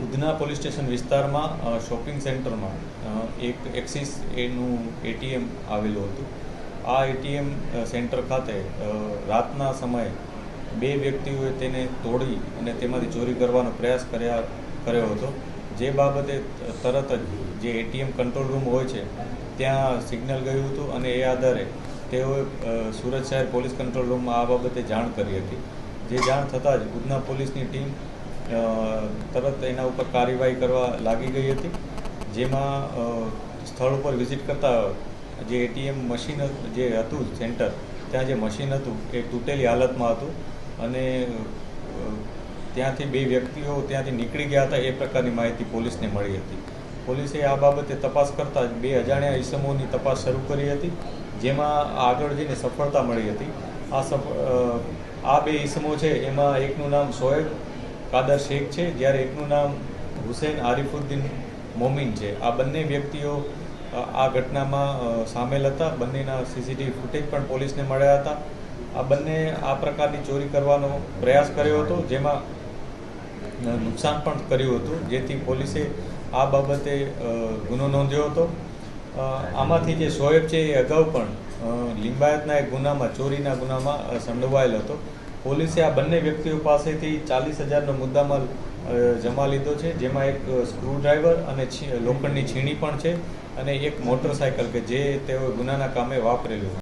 Udhna police station વિસ્તારમાં shopping સેન્ટરમાં એક એક્સિસ એનું એટીએમ આવેલું હતું. આ એટીએમ સેન્ટર ખાતે રાતના સમયે બે વ્યક્તિઓએ તેને તોડી અને તેમાંથી ચોરી કરવાનો પ્રયાસ કર્યો હતો. જે બાબતે તરત જ જે એટીએમ કંટ્રોલ રૂમ હોય છે ત્યાં સિગ્નલ ગયું હતું અને એ આધારે તેઓએ સુરત શહેર પોલીસ કંટ્રોલ રૂમમાં આ બાબતે જાણ કરી હતી. જે જાણ થતાં જ ઉધના પોલીસની ટીમ તરત એના ઉપર કાર્યવાહી કરવા લાગી ગઈ હતી. જેમાં સ્થળ ઉપર વિઝિટ કરતા જે એટીએમ મશીન જે હતું સેન્ટર ત્યાં જે મશીન હતું એ તૂટેલી હાલતમાં હતું અને ત્યાંથી બે વ્યક્તિઓ ત્યાંથી નીકળી ગયા હતા એ પ્રકારની માહિતી પોલીસને મળી હતી. પોલીસે આ બાબતે તપાસ કરતાં બે અજાણ્યા ઈસમોની તપાસ શરૂ કરી હતી, જેમાં આગળ જઈને સફળતા મળી હતી. આ બે ઈસમો છે એમાં એકનું નામ શોએબ કાદર શેખ છે, જ્યારે એકનું નામ હુસૈન આરિફુદ્દીન મોમીન છે. આ બંને વ્યક્તિઓ આ ઘટનામાં સામેલ હતા. બંનેના સીસીટીવી ફૂટેજ પણ પોલીસને મળ્યા હતા. આ બંને આ પ્રકારની ચોરી કરવાનો પ્રયાસ કર્યો હતો, જેમાં નુકસાન પણ કર્યું હતું, જેથી પોલીસે આ બાબતે ગુનો નોંધ્યો હતો. આમાંથી જે શોએબ છે એ અગાઉ પણ લિંબાયતના એક ગુનામાં ચોરીના ગુનામાં સંડોવાયેલ હતો. પોલીસે આ બંને વ્યક્તિઓ પાસેથી 40,000નો મુદ્દામાલ જમા લીધો છે, જેમાં એક સ્ક્રૂડ્રાઈવર અને લોખંડની છીણી પણ છે અને એક મોટરસાયકલ કે જે તેઓ ગુનાના કામે વાપરેલું.